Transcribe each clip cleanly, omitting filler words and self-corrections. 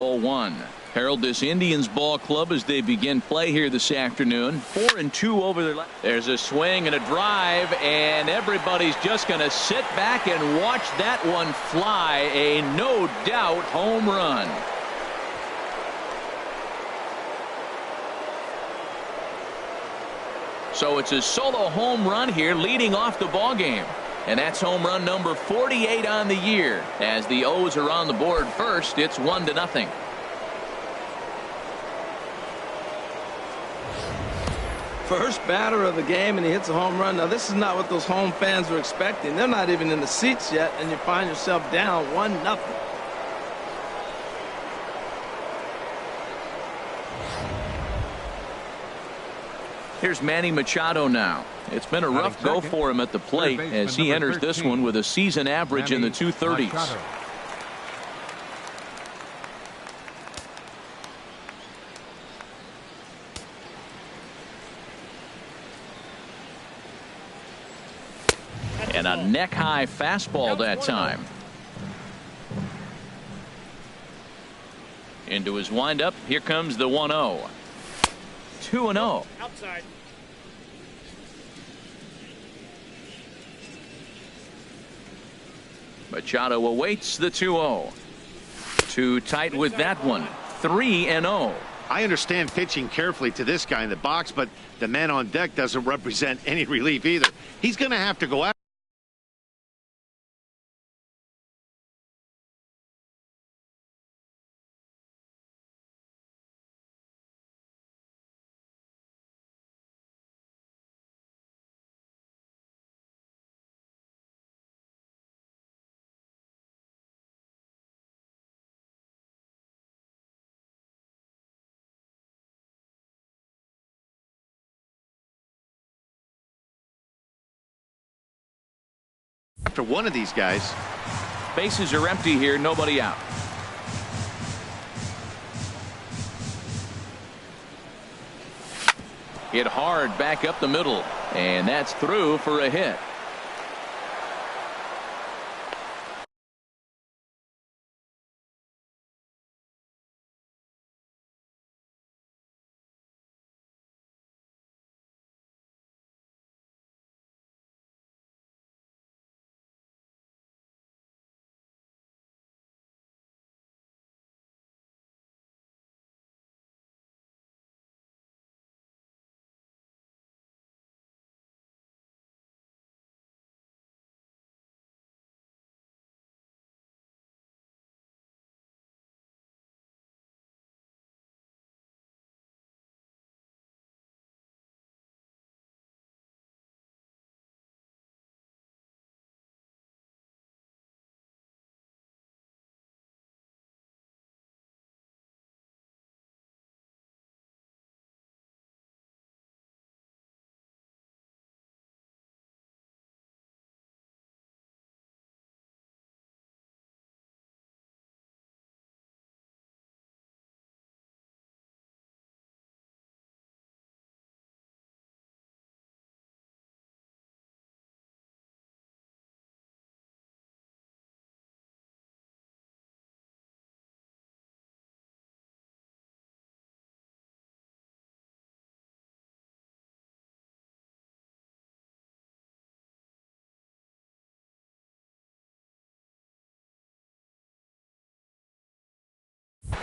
0-1. Herald this Indians ball club as they begin play here this afternoon. 4-2 over their left. There's a swing and a drive, and everybody's just going to sit back and watch that one fly. A no doubt home run. So it's a solo home run here leading off the ball game. And that's home run number 48 on the year. As the O's are on the board first, it's 1-0. First batter of the game, and he hits a home run. Now, this is not what those home fans were expecting. They're not even in the seats yet, and you find yourself down 1-0. Here's Manny Machado now. It's been a rough go for him at the plate as he enters this one with a season average in the 230s. And a neck-high fastball that time. Into his windup. Here comes the 1-0. 2-0. Outside. Machado awaits the 2-0. Too tight with that one. 3-0. I understand pitching carefully to this guy in the box, but the man on deck doesn't represent any relief either. He's going to have to go out. After one of these guys. Bases are empty here, nobody out. Hit hard back up the middle, and that's through for a hit.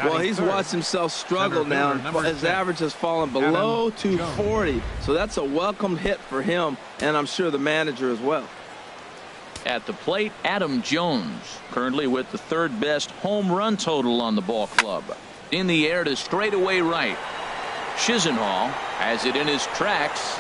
Well, he's watched himself struggle now. His average has fallen below 240. So that's a welcome hit for him, and I'm sure the manager as well. At the plate, Adam Jones, currently with the third best home run total on the ball club. In the air to straightaway right. Chisenhall has it in his tracks.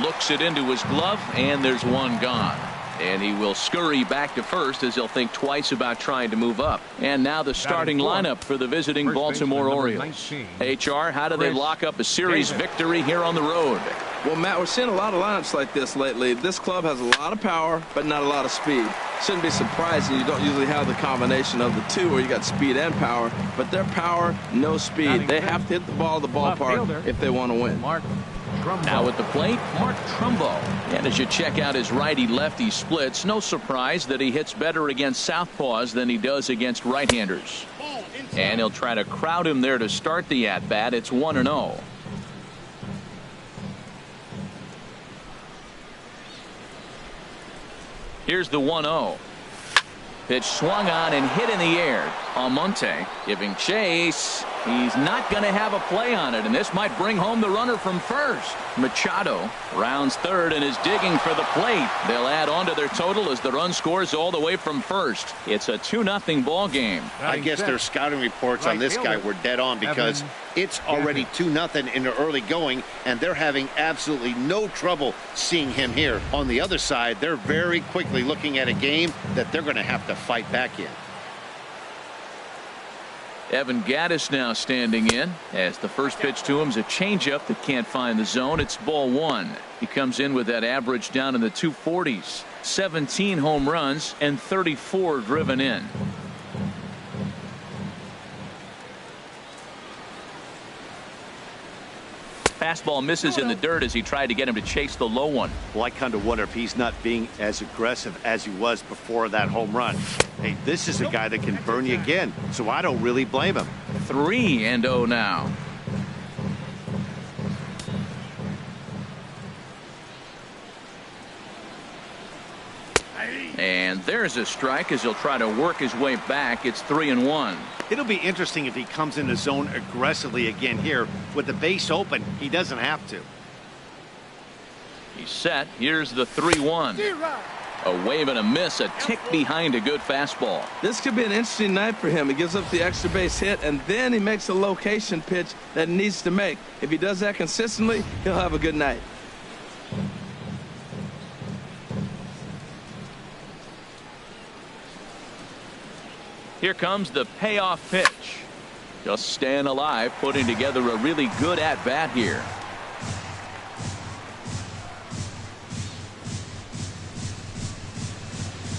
Looks it into his glove, and there's one gone. And he will scurry back to first as he'll think twice about trying to move up. And now the starting lineup for the visiting Baltimore Orioles. HR, how do they lock up a series victory here on the road? Well, Matt, we're seeing a lot of lineups like this lately. This club has a lot of power, but not a lot of speed. Shouldn't be surprising. You don't usually have the combination of the two where you got speed and power, but their power, no speed. They have to hit the ball at the ballpark if they want to win. Now at the plate, Mark Trumbo. And as you check out his righty-lefty splits, no surprise that he hits better against southpaws than he does against right-handers. And he'll try to crowd him there to start the at-bat. It's 1-0. Here's the 1-0. Pitch swung on and hit in the air. Almonte giving chase. He's not going to have a play on it, and this might bring home the runner from first. Machado rounds third and is digging for the plate. They'll add on to their total as the run scores all the way from first. It's a 2-0 ball game. I guess their scouting reports on this guy were dead on because it's already 2-0 in the early going, and they're having absolutely no trouble seeing him here. On the other side, they're very quickly looking at a game that they're going to have to fight back in. Evan Gattis now standing in as the first pitch to him is a changeup that can't find the zone. It's ball one. He comes in with that average down in the 240s. 17 home runs and 34 driven in. Fastball misses in the dirt as he tried to get him to chase the low one. Well, I kind of wonder if he's not being as aggressive as he was before that home run. Hey, this is a guy that can burn you again, so I don't really blame him. 3-0 now. And there's a strike as he'll try to work his way back. It's 3-1. It'll be interesting if he comes in the zone aggressively again here. With the base open, he doesn't have to. He's set. Here's the 3-1. A wave and a miss, a tick behind a good fastball. This could be an interesting night for him. He gives up the extra base hit, and then he makes a location pitch that he needs to make. If he does that consistently, he'll have a good night. Here comes the payoff pitch. Just staying alive, putting together a really good at-bat here.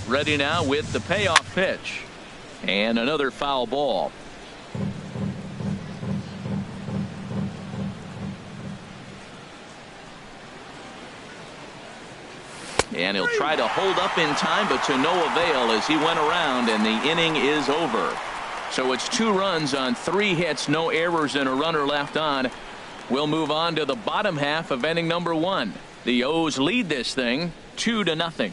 Ready now with the payoff pitch. And another foul ball. And he'll try to hold up in time, but to no avail as he went around, and the inning is over. So it's 2 runs on 3 hits, no errors, and a runner left on. We'll move on to the bottom half of inning number 1. The O's lead this thing 2-0.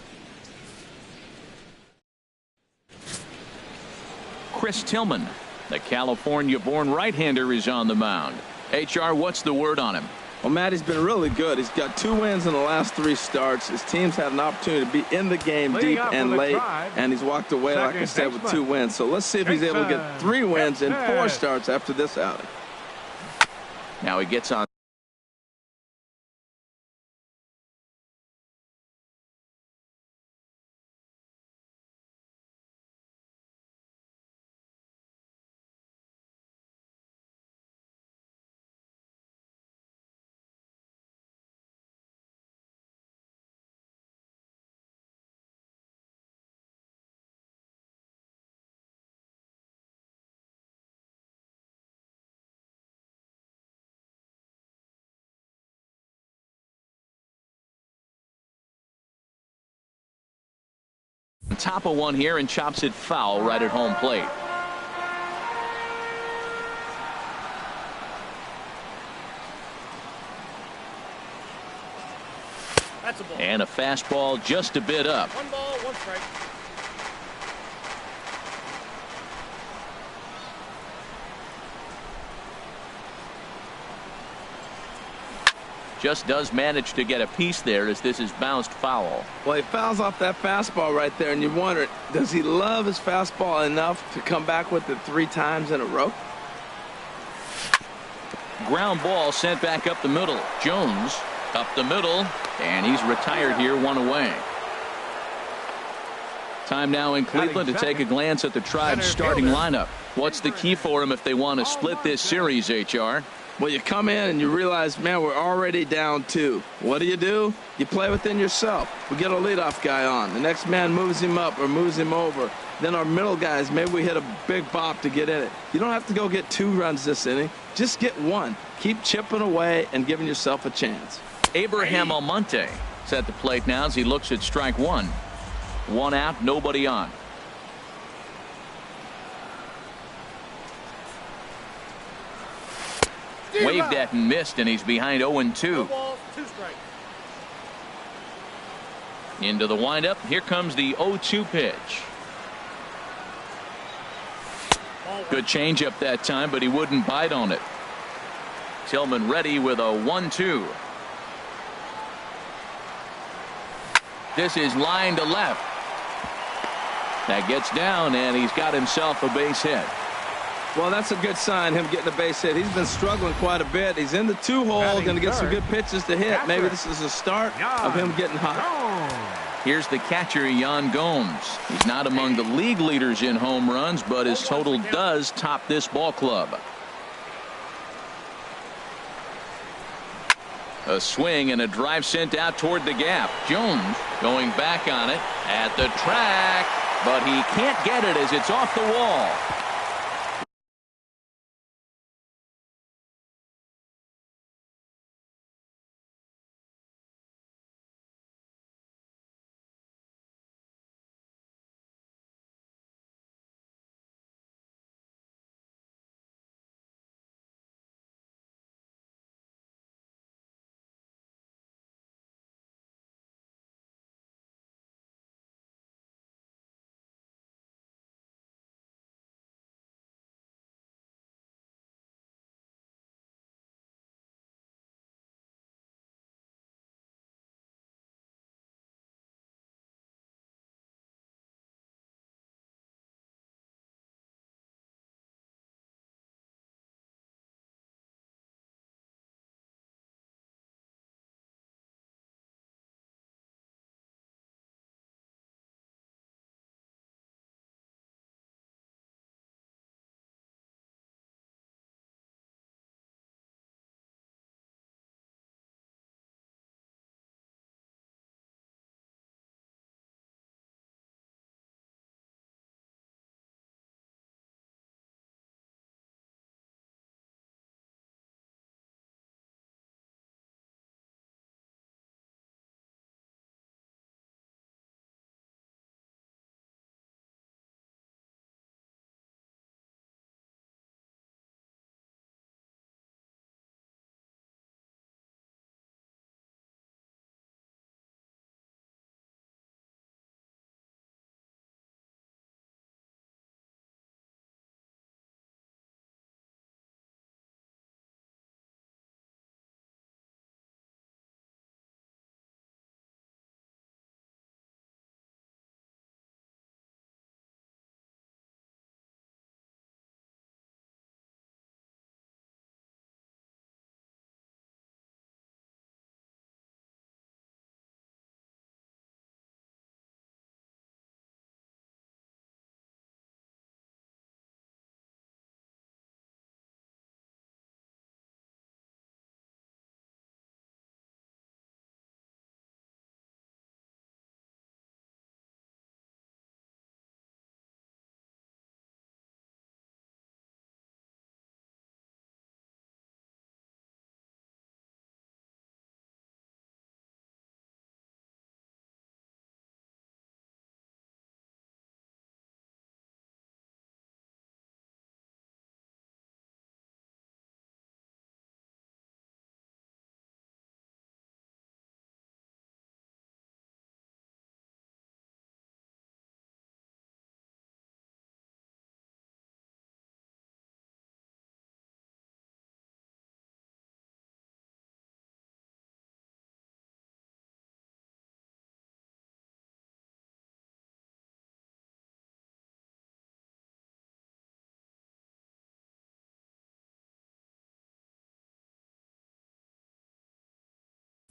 Chris Tillman, the California-born right-hander, is on the mound. HR, what's the word on him? Well, Matt, he's been really good. He's got 2 wins in the last 3 starts. His team's had an opportunity to be in the game deep and late, and he's walked away, like I said, with 2 wins. So let's see if he's able to get 3 wins in 4 starts after this outing. Now he gets on. Top of one here and chops it foul right at home plate. That's a ball. And a fastball just a bit up. 1 ball, 1 strike. Just does manage to get a piece there as this is bounced foul. Well, he fouls off that fastball right there, and you wonder, does he love his fastball enough to come back with it 3 times in a row? Ground ball sent back up the middle. Jones up the middle, and he's retired here, 1 away. Time now in Cleveland to take a glance at the Tribe's starting lineup. What's the key for them if they want to split this series, HR? Well, you come in and you realize, man, we're already down 2. What do? You play within yourself. We get a leadoff guy on. The next man moves him up or moves him over. Then our middle guys, maybe we hit a big bop to get in it. You don't have to go get 2 runs this inning. Just get 1. Keep chipping away and giving yourself a chance. Abraham Almonte is at the plate now as he looks at strike 1. 1 out, nobody on. Waved at and missed, and he's behind 0-2. 2 balls, 2 strikes. Into the windup. Here comes the 0-2 pitch. Good changeup that time, but he wouldn't bite on it. Tillman ready with a 1-2. This is line to left. That gets down, and he's got himself a base hit. Well, that's a good sign, him getting a base hit. He's been struggling quite a bit. He's in the 2-hole, going to get some good pitches to hit. Maybe this is the start of him getting hot. Here's the catcher, Yan Gomes. He's not among the league leaders in home runs, but his total does top this ball club. A swing and a drive sent out toward the gap. Jones going back on it at the track, but he can't get it as it's off the wall.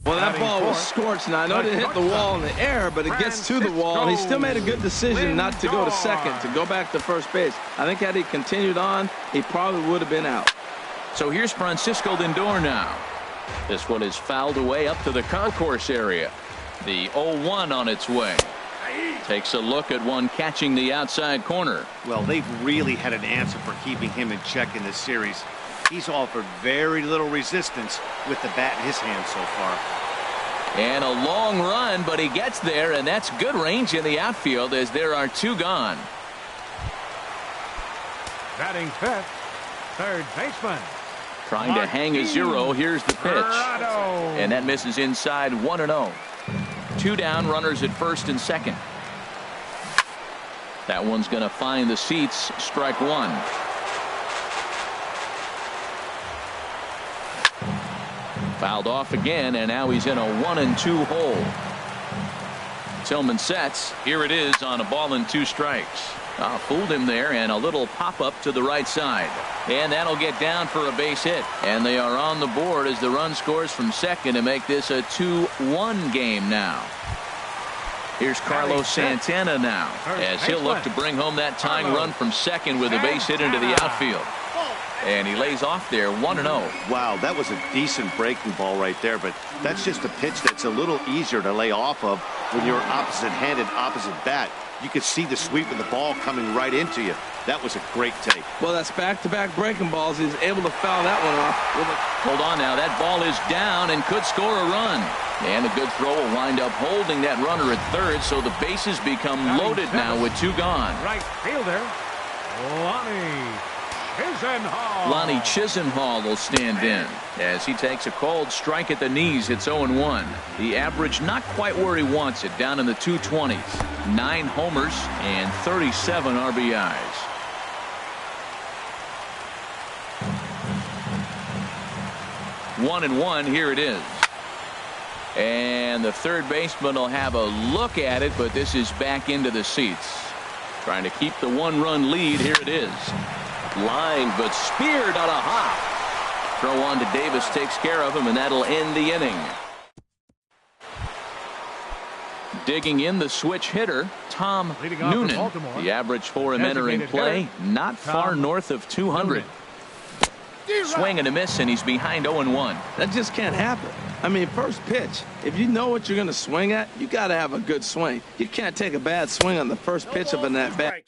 Well, that ball was scorched. Now, I know it hit the wall in the air, but it gets to the wall. He still made a good decision not to go to second, to go back to first base. I think had he continued on, he probably would have been out. So here's Francisco Lindor now. This one is fouled away up to the concourse area. The 0-1 on its way. Takes a look at one catching the outside corner. Well, they've really had an answer for keeping him in check in this series. He's offered very little resistance with the bat in his hand so far. And a long run, but he gets there, and that's good range in the outfield as there are 2 gone. Batting fifth, third baseman, Trying to hang a 0. Here's the pitch. And that misses inside 1-0. 2 down, runners at first and second. That one's going to find the seats. Strike 1. Fouled off again, and now he's in a 1-2 hole. Tillman sets. Here it is on a ball and 2 strikes. Fooled him there, and a little pop-up to the right side. And that'll get down for a base hit. And they are on the board as the run scores from second to make this a 2-1 game now. Here's Carlos Santana now, as he'll look to bring home that tying run from second with a base hit into the outfield. And he lays off there 1-0. Wow, that was a decent breaking ball right there, but that's just a pitch that's a little easier to lay off of when you're opposite-handed, opposite bat. You could see the sweep of the ball coming right into you. That was a great take. Well, that's back-to-back breaking balls. He's able to foul that one off. Hold on now. That ball is down and could score a run. And a good throw will wind up holding that runner at third, so the bases become loaded now with 2 gone. Right fielder, Lonnie Chisenhall will stand in as he takes a cold strike at the knees. It's 0-1. The average not quite where he wants it, down in the 220s. 9 homers and 37 RBIs. One and one. Here it is. And the third baseman will have a look at it, but this is back into the seats. Trying to keep the 1-run lead. Here it is. Line, but speared on a hop. Throw on to Davis takes care of him, and that'll end the inning. Digging in the switch hitter, Tom Noonan. The average for him entering play, not far north of 200. Swing and a miss, and he's behind 0-1. That just can't happen. I mean, first pitch, if you know what you're going to swing at, you got to have a good swing. You can't take a bad swing on the first pitch of an at-bat.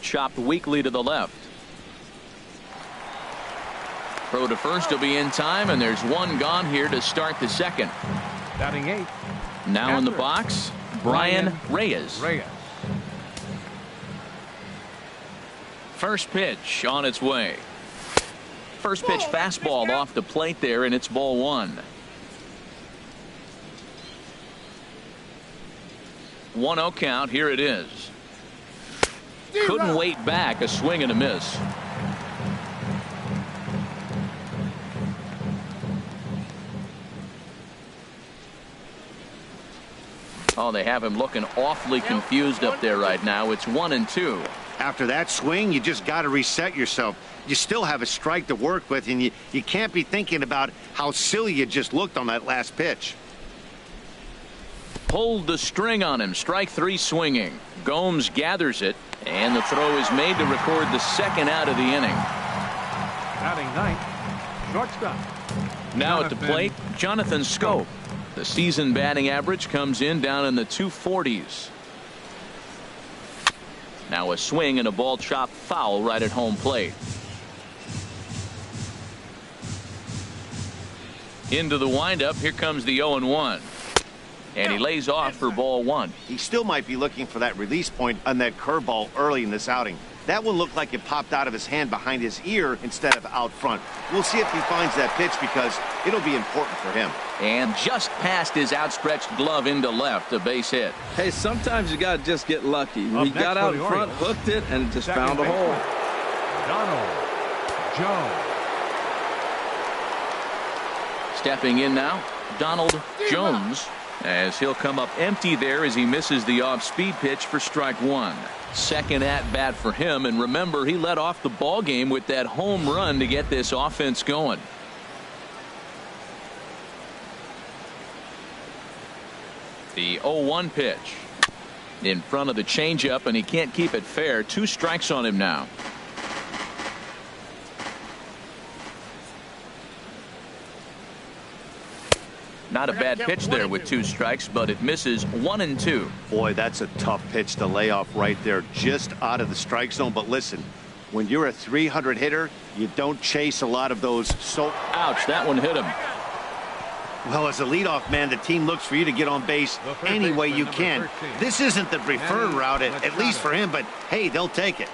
Chopped weakly to the left. Throw to first will be in time, and there's 1 gone here to start the second. Batting 8. Now in the box, Brian Reyes. First pitch on its way. First pitch fastball off the plate there, and it's ball 1. 1-0 count. Here it is. Couldn't wait back. A swing and a miss. Oh, they have him looking awfully confused up there right now. It's 1-2. After that swing, you just got to reset yourself. You still have a strike to work with, and you can't be thinking about how silly you just looked on that last pitch. Pulled the string on him. Strike 3 swinging. Gomes gathers it, and the throw is made to record the second out of the inning. Batting 9th, shortstop. Now at the plate, Jonathan Schoop. The season batting average comes in down in the 240s. Now a swing and a ball chopped foul right at home plate. Into the windup. Here comes the 0-1. And he lays off for ball 1. He still might be looking for that release point on that curveball early in this outing. That one looked like it popped out of his hand behind his ear instead of out front. We'll see if he finds that pitch because it'll be important for him. And just past his outstretched glove into left, a base hit. Hey, sometimes you got to just get lucky. He got out in front, hooked it, and just found a hole. Donald Jones. Stepping in now, Donald Jones, as he'll come up empty there as he misses the off-speed pitch for strike 1. Second at bat for him, and remember, he led off the ball game with that home run to get this offense going. The 0-1 pitch. In front of the changeup, and he can't keep it fair. 2 strikes on him now. Not a bad pitch there with 2 strikes, but it misses 1-2. Boy, that's a tough pitch to lay off right there, just out of the strike zone. But listen, when you're a 300 hitter, you don't chase a lot of those. So, ouch, that one hit him. Well, as a leadoff man, the team looks for you to get on base any way you can. This isn't the preferred route, at least for him, but hey, they'll take it.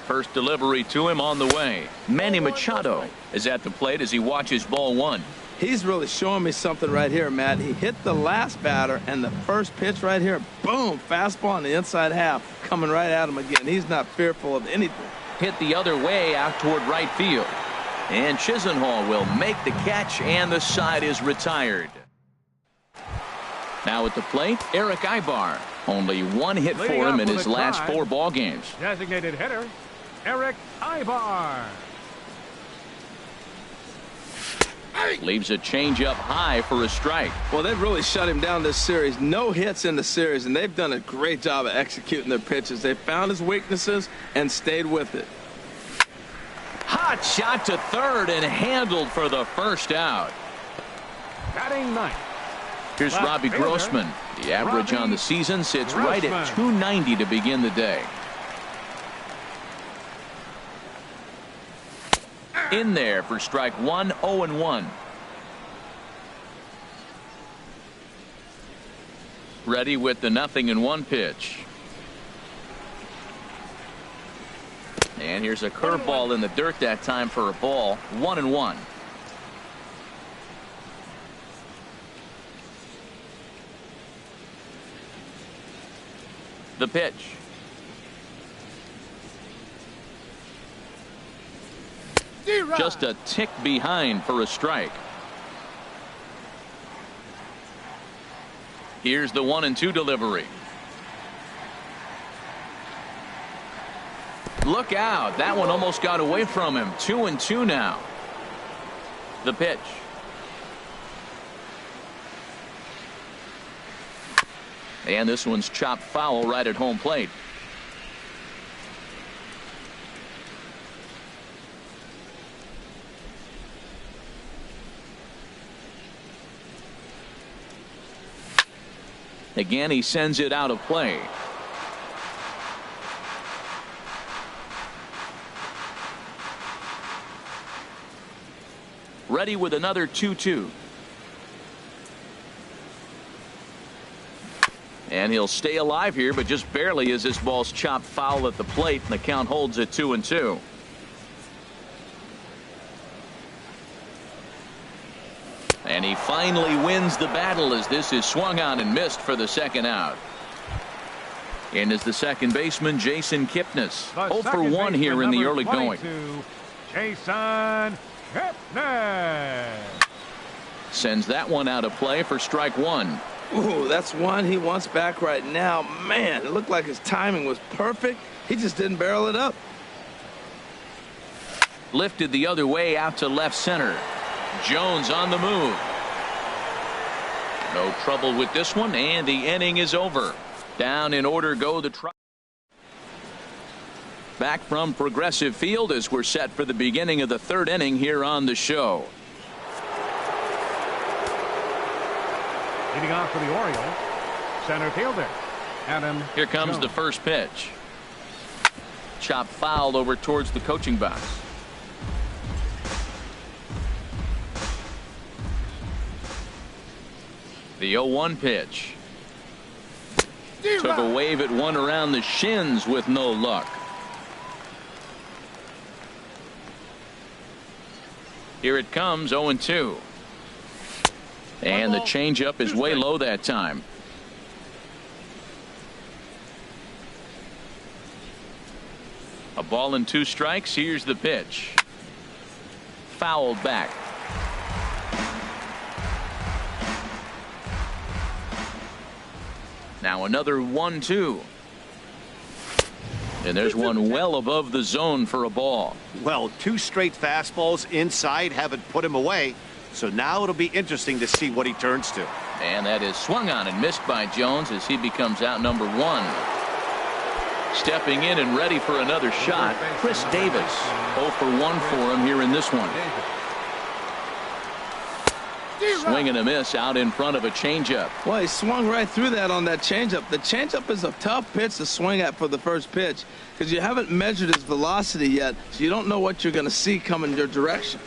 First delivery to him on the way. Manny Machado is at the plate as he watches ball 1. He's really showing me something right here, Matt. He hit the last batter, and the first pitch right here, boom, fastball on the inside half, coming right at him again. He's not fearful of anything. Hit the other way out toward right field. And Chisenhall will make the catch, and the side is retired. Now at the plate, Eric Ibar. Only 1 hit for him in his last 4 ball games. Designated hitter, Eric Ibar. Leaves a changeup high for a strike. Well, they've really shut him down this series. No hits in the series, and they've done a great job of executing their pitches. They found his weaknesses and stayed with it. Hot shot to third and handled for the first out. Batting 9th. Here's Robbie Grossman. The average on the season sits right at 290 to begin the day. In there for strike 1, 0-1. Ready with the 0-1 pitch. And here's a curveball in the dirt that time for a ball. 1-1. The pitch. Just a tick behind for a strike. Here's the 1-2 delivery. Look out. That one almost got away from him. 2-2 now. The pitch. And this one's chopped foul right at home plate. Again, he sends it out of play. Ready with another 2-2. And he'll stay alive here, but just barely as this ball's chopped foul at the plate, and the count holds at 2-2. And he finally wins the battle as this is swung on and missed for the second out. In is the second baseman, Jason Kipnis. 0 for 1 here in the early going. Jason Kipnis sends that one out of play for strike 1. Ooh, that's one he wants back right now. Man, it looked like his timing was perfect. He just didn't barrel it up. Lifted the other way out to left center. Jones on the move. No trouble with this one, and the inning is over. Down in order go the Tribe. Back from Progressive Field as we're set for the beginning of the 3rd inning here on the show. Leading off for the Orioles, center fielder Adam Here comes Jones. The first pitch. Chopped foul over towards the coaching box. The 0-1 pitch. Took a wave at one around the shins with no luck. Here it comes, 0-2. And the changeup is way low that time. A ball and 2 strikes. Here's the pitch. Fouled back. Now another 1-2. And there's one well above the zone for a ball. Well, 2 straight fastballs inside haven't put him away. So now it'll be interesting to see what he turns to. And that is swung on and missed by Jones as he becomes out number 1. Stepping in and ready for another shot, Chris Davis. 0 for 1 for him here in this one. Swing and a miss out in front of a changeup. Well, he swung right through that on that changeup. The changeup is a tough pitch to swing at for the first pitch because you haven't measured his velocity yet, so you don't know what you're going to see coming your direction.